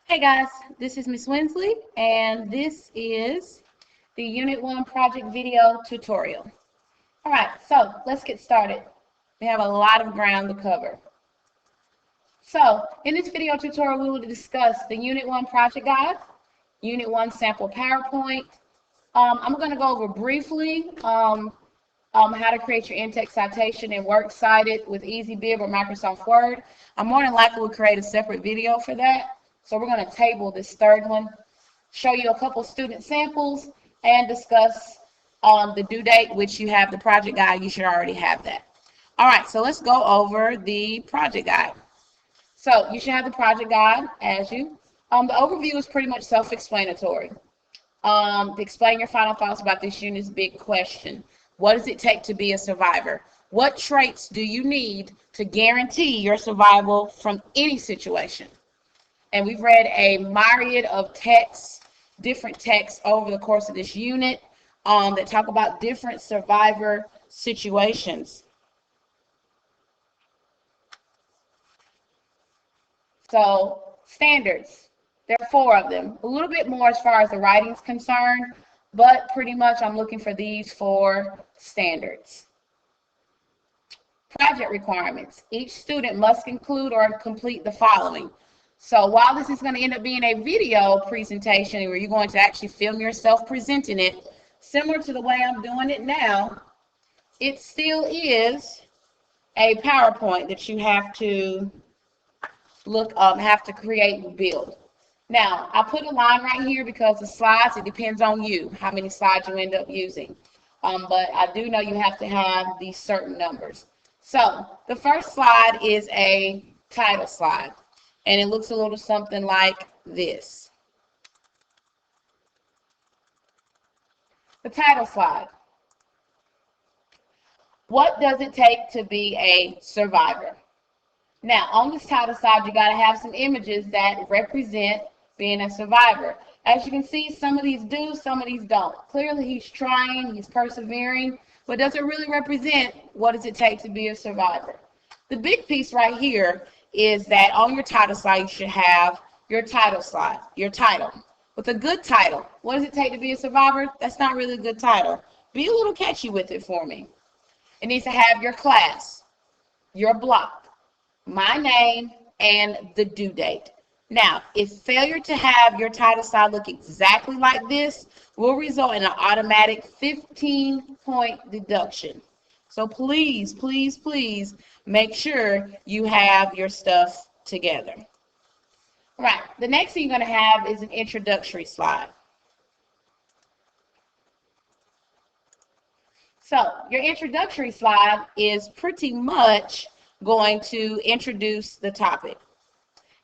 Hey guys, this is Miss Winsley, and this is the Unit 1 project video tutorial. All right, so let's get started. We have a lot of ground to cover. So in this video tutorial, we will discuss the Unit 1 project guide, Unit 1 sample PowerPoint. I'm going to go over briefly how to create your in-text citation and works cited with EasyBib or Microsoft Word. I'm more than likely will create a separate video for that. So we're going to table this third one, show you a couple student samples, and discuss the due date, which you have the project guide. You should already have that. All right, so let's go over the project guide. So you should have the project guide as you. The overview is pretty much self-explanatory. To explain your final thoughts about this unit's big question. What does it take to be a survivor? What traits do you need to guarantee your survival from any situation? And we've read a myriad of texts, different texts over the course of this unit that talk about different survivor situations. So standards, there are 4 of them. A little bit more as far as the writing is concerned, but pretty much I'm looking for these 4 standards. Project requirements. Each student must include or complete the following. So while this is going to end up being a video presentation where you're going to actually film yourself presenting it, similar to the way I'm doing it now, it still is a PowerPoint that you have to have to create and build. Now, I put a line right here because the slides, it depends on you, how many slides you end up using. But I do know you have to have these certain numbers. So the first slide is a title slide. And it looks a little something like this. The title slide. What does it take to be a survivor? Now, on this title slide, you got to have some images that represent being a survivor. As you can see, some of these do, some of these don't. Clearly, he's trying, he's persevering, but does it really represent what does it take to be a survivor? The big piece right here is that on your title slide, you should have your title slide, your title. With a good title, what does it take to be a survivor? That's not really a good title. Be a little catchy with it for me. It needs to have your class, your block, my name, and the due date. Now, if failure to have your title slide look exactly like this will result in an automatic 15-point deduction. So please, please, please make sure you have your stuff together. All right, the next thing you're going to have is an introductory slide. So your introductory slide is pretty much going to introduce the topic.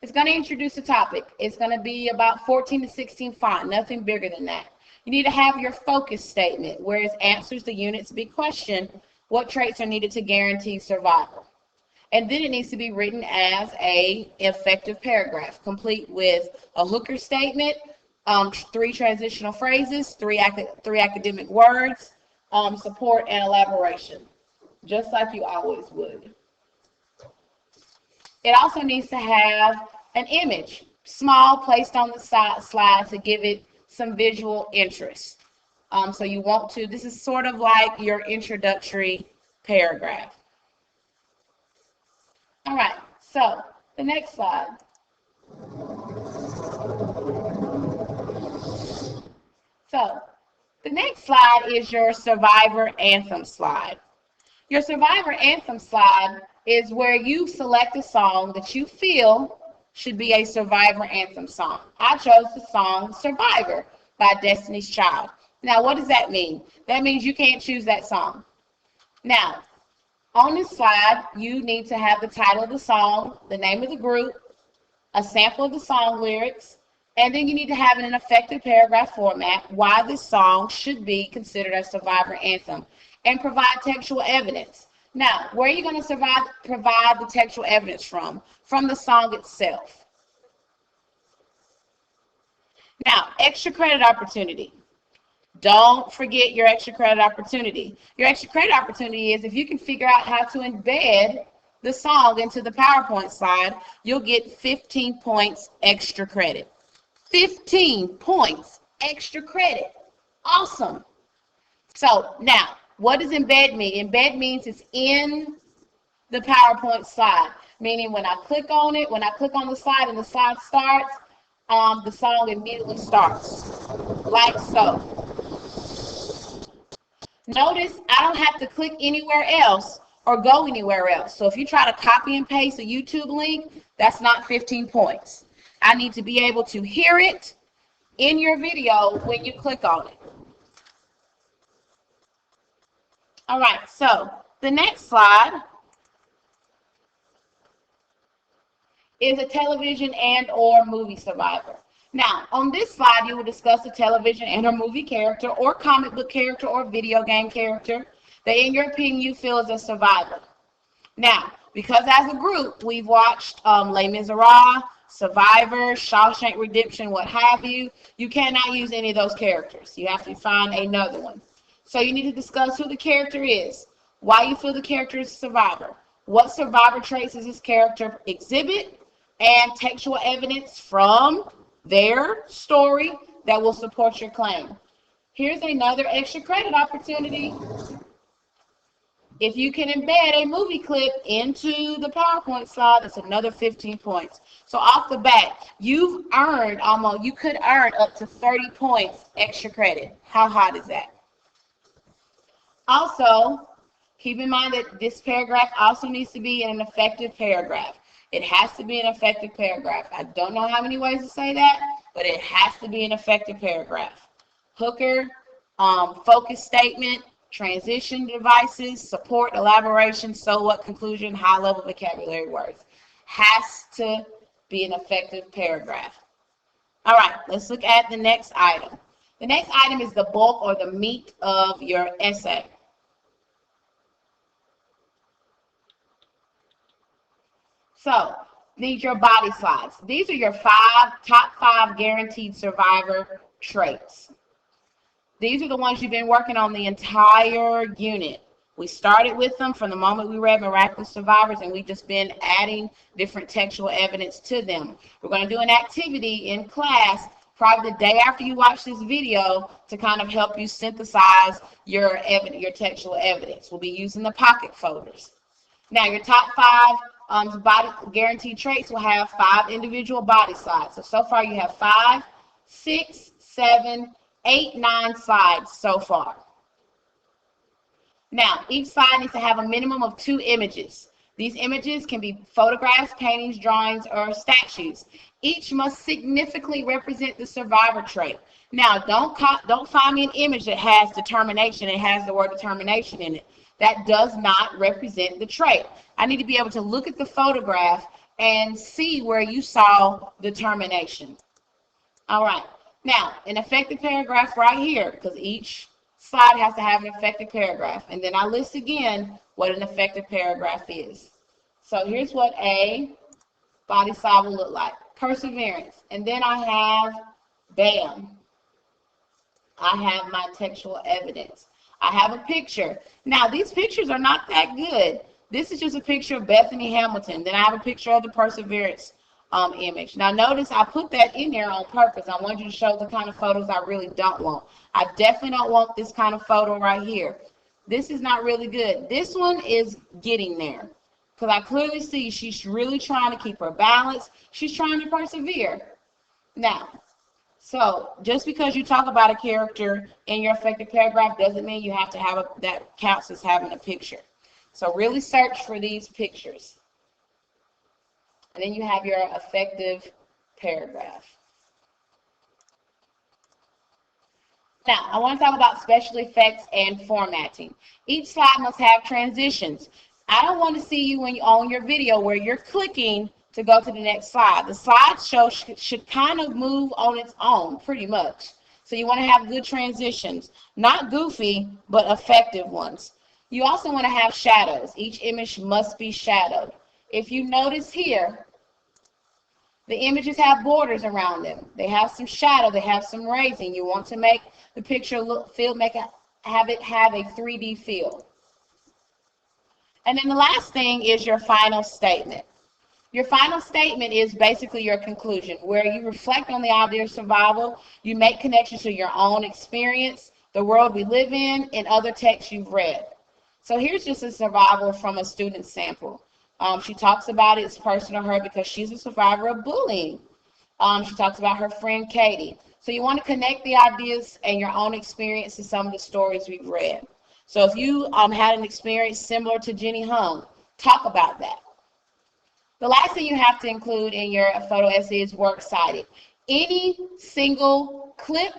It's going to introduce the topic. It's going to be about 14 to 16 font, nothing bigger than that. You need to have your focus statement, where it answers the unit's big question, what traits are needed to guarantee survival? And then it needs to be written as an effective paragraph, complete with a hooker statement, 3 transitional phrases, 3 academic words, support and elaboration, just like you always would. It also needs to have an image, small, placed on the slide to give it some visual interest. So you want to, this is sort of like your introductory paragraph. All right, so the next slide. So the next slide is your survivor anthem slide. Your survivor anthem slide is where you select a song that you feel should be a survivor anthem song. I chose the song Survivor by Destiny's Child. Now, what does that mean? That means you can't choose that song. Now, on this slide, you need to have the title of the song, the name of the group, a sample of the song lyrics, and then you need to have in an effective paragraph format why this song should be considered a survivor anthem, and provide textual evidence. Now, where are you going to provide the textual evidence from? From the song itself. Now, extra credit opportunity. Don't forget your extra credit opportunity. Your extra credit opportunity is if you can figure out how to embed the song into the PowerPoint slide, you'll get 15 points extra credit. 15 points extra credit. Awesome. So now, what does embed mean? Embed means it's in the PowerPoint slide, meaning when I click on it, when I click on the slide and the slide starts, the song immediately starts, like so. Notice I don't have to click anywhere else or go anywhere else. So if you try to copy and paste a YouTube link, that's not 15 points. I need to be able to hear it in your video when you click on it. All right, so the next slide is a television and or movie survivor. Now, on this slide, you will discuss a television and or movie character or comic book character or video game character that, in your opinion, you feel is a survivor. Now, because as a group, we've watched Les Miserables, Survivor, Shawshank Redemption, what have you, you cannot use any of those characters. You have to find another one. So you need to discuss who the character is, why you feel the character is a survivor, what survivor traits does this character exhibit, and textual evidence from their story that will support your claim. Here's another extra credit opportunity. If you can embed a movie clip into the PowerPoint slide, that's another 15 points. So off the bat, you could earn up to 30 points extra credit. How hot is that? Also, keep in mind that this paragraph also needs to be in an effective paragraph. It has to be an effective paragraph. I don't know how many ways to say that, but it has to be an effective paragraph. Hooker, focus statement, transition devices, support, elaboration, so what, conclusion, high-level vocabulary words. Has to be an effective paragraph. All right, let's look at the next item. The next item is the bulk or the meat of your essay. So, these are your body slides. These are your top five guaranteed survivor traits. These are the ones you've been working on the entire unit. We started with them from the moment we read Miraculous Survivors, and we've just been adding different textual evidence to them. We're going to do an activity in class probably the day after you watch this video to kind of help you synthesize your textual evidence. We'll be using the pocket folders. Now, your top five body guaranteed traits will have 5 individual body slides. So far you have 5, 6, 7, 8, 9 slides so far. Now, each slide needs to have a minimum of 2 images. These images can be photographs, paintings, drawings, or statues. Each must significantly represent the survivor trait. Now, don't find me an image that has determination and has the word determination in it. That does not represent the trait. I need to be able to look at the photograph and see where you saw determination. All right. Now, an effective paragraph right here, because each slide has to have an effective paragraph. And then I list again what an effective paragraph is. So here's what a body slide will look like. Perseverance. And then I have, bam, I have my textual evidence. I have a picture. Now, these pictures are not that good. This is just a picture of Bethany Hamilton. Then I have a picture of the Perseverance image. Now, notice I put that in there on purpose. I want you to show the kind of photos I really don't want. I definitely don't want this kind of photo right here. This is not really good. This one is getting there because I clearly see she's really trying to keep her balance. She's trying to persevere. Now, so just because you talk about a character in your effective paragraph doesn't mean you have to have that counts as having a picture. So really search for these pictures. And then you have your effective paragraph. Now, I want to talk about special effects and formatting. Each slide must have transitions. I don't want to see you when you on your video where you're clicking to go to the next slide. The slideshow should kind of move on its own, pretty much. So you want to have good transitions. Not goofy, but effective ones. You also want to have shadows. Each image must be shadowed. If you notice here, the images have borders around them. They have some shadow. They have some raising. You want to make the picture have it have a 3D feel. And then the last thing is your final statement. Your final statement is basically your conclusion, where you reflect on the idea of survival, you make connections to your own experience, the world we live in, and other texts you've read. So here's just a survival from a student sample. She talks about it's personal to her because she's a survivor of bullying. She talks about her friend Katie. So you want to connect the ideas and your own experience to some of the stories we've read. So if you had an experience similar to Jenny Hung, talk about that. The last thing you have to include in your photo essay is works cited. Any single clip,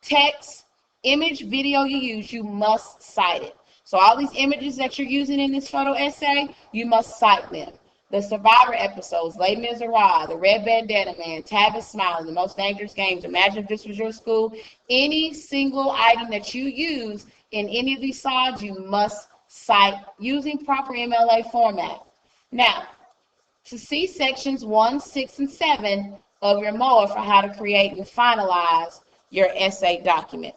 text, image, video you use, you must cite it. So all these images that you're using in this photo essay, you must cite them. The Survivor episodes, Les Miserables, The Red Bandana Man, Tabitha Smiling, The Most Dangerous Games, Imagine If This Was Your School, any single item that you use in any of these slides, you must cite using proper MLA format. Now, to see sections 1, 6, and 7 of your MOA for how to create and finalize your essay document.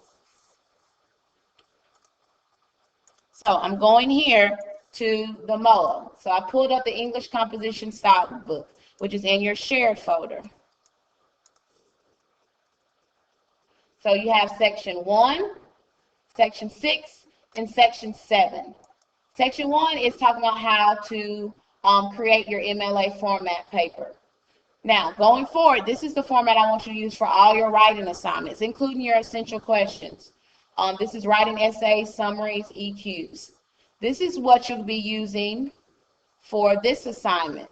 So I'm going here to the MOA. So I pulled up the English Composition Style book, which is in your shared folder. So you have section 1, section 6, and section 7. Section 1 is talking about how to create your MLA format paper. Now, going forward, this is the format I want you to use for all your writing assignments, including your essential questions. This is writing essays, summaries, EQs. This is what you'll be using for this assignment.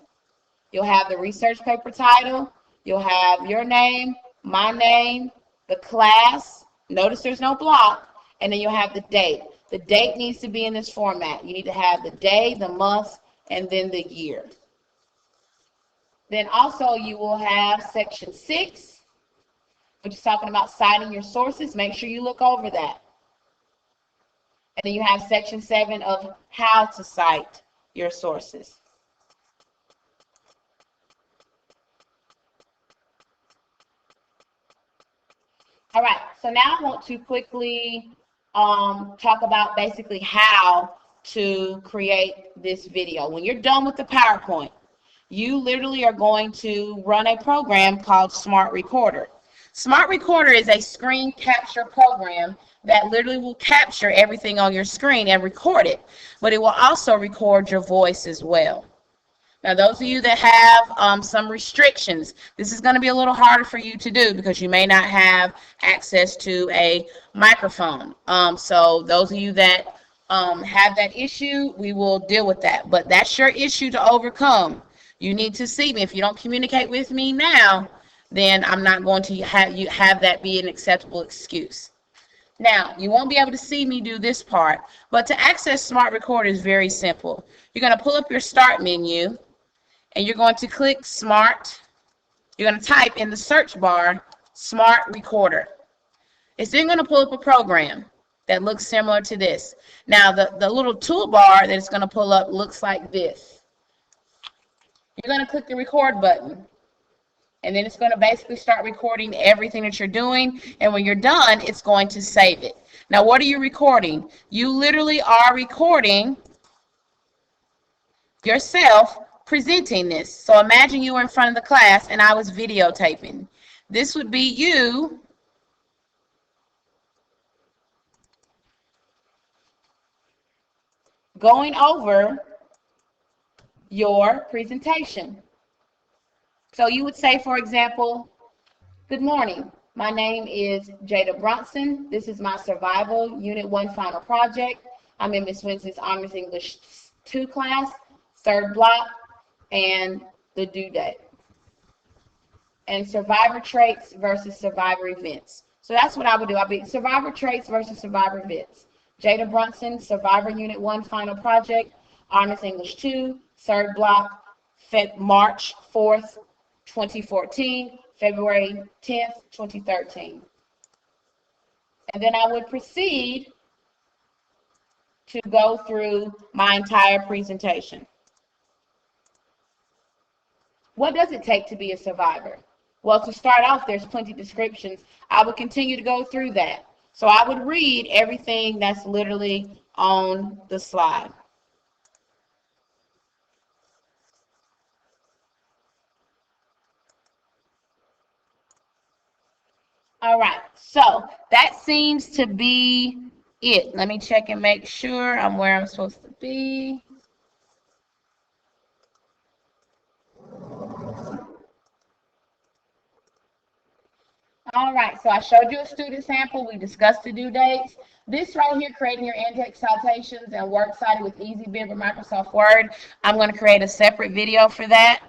You'll have the research paper title, you'll have your name, my name, the class, notice there's no block, and then you'll have the date. The date needs to be in this format. You need to have the day, the month, and then the year. Then also you will have section 6, which is talking about citing your sources. Make sure you look over that. And then you have section 7 of how to cite your sources. All right, so now I want to quickly talk about basically how to create this video. When you're done with the PowerPoint, you literally are going to run a program called Smart Recorder. Smart Recorder is a screen capture program that literally will capture everything on your screen and record it, but it will also record your voice as well. Now, those of you that have some restrictions, this is going to be a little harder for you to do because you may not have access to a microphone. So those of you that have that issue, we will deal with that. But that's your issue to overcome. You need to see me. If you don't communicate with me now, then I'm not going to have that be an acceptable excuse. Now, you won't be able to see me do this part, but to access Smart Recorder is very simple. You're going to pull up your Start menu, and you're going to click Smart. You're going to type in the search bar, Smart Recorder. It's then going to pull up a program that looks similar to this. Now, the little toolbar that it's going to pull up looks like this. You're going to click the record button, and then it's going to basically start recording everything that you're doing, and when you're done, it's going to save it. Now, what are you recording? You literally are recording yourself presenting this. So imagine you were in front of the class and I was videotaping. This would be you going over your presentation. So you would say, for example, good morning. My name is Jada Bronson. This is my Survival Unit 1 final project. I'm in Miss Winston's Honors English 2 class, 3rd block, and the due date. And survivor traits versus survivor events. So that's what I would do. I'd be survivor traits versus survivor events. Jada Brunson, Survivor Unit 1 final project, Honors English 2, 3rd block, March 4th, 2014, February 10th, 2013. And then I would proceed to go through my entire presentation. What does it take to be a survivor? Well, to start off, there's plenty of descriptions. I would continue to go through that. So I would read everything that's literally on the slide. All right, so that seems to be it. Let me check and make sure I'm where I'm supposed to be. All right, so I showed you a student sample. We discussed the due dates. This right here, creating your index citations and works cited with EasyBib or Microsoft Word, I'm going to create a separate video for that.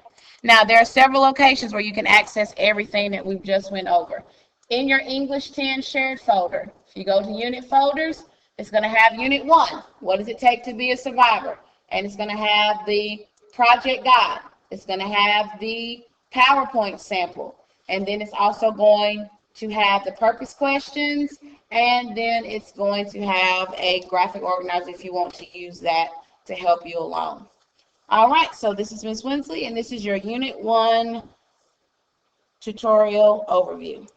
Now, there are several locations where you can access everything that we've just went over. In your English 10 shared folder, if you go to unit folders, it's going to have unit 1. What does it take to be a survivor? And it's going to have the project guide. It's going to have the PowerPoint sample. And then it's also going to have the purpose questions, and then it's going to have a graphic organizer if you want to use that to help you along. All right, so this is Ms. Winsley, and this is your Unit 1 tutorial overview.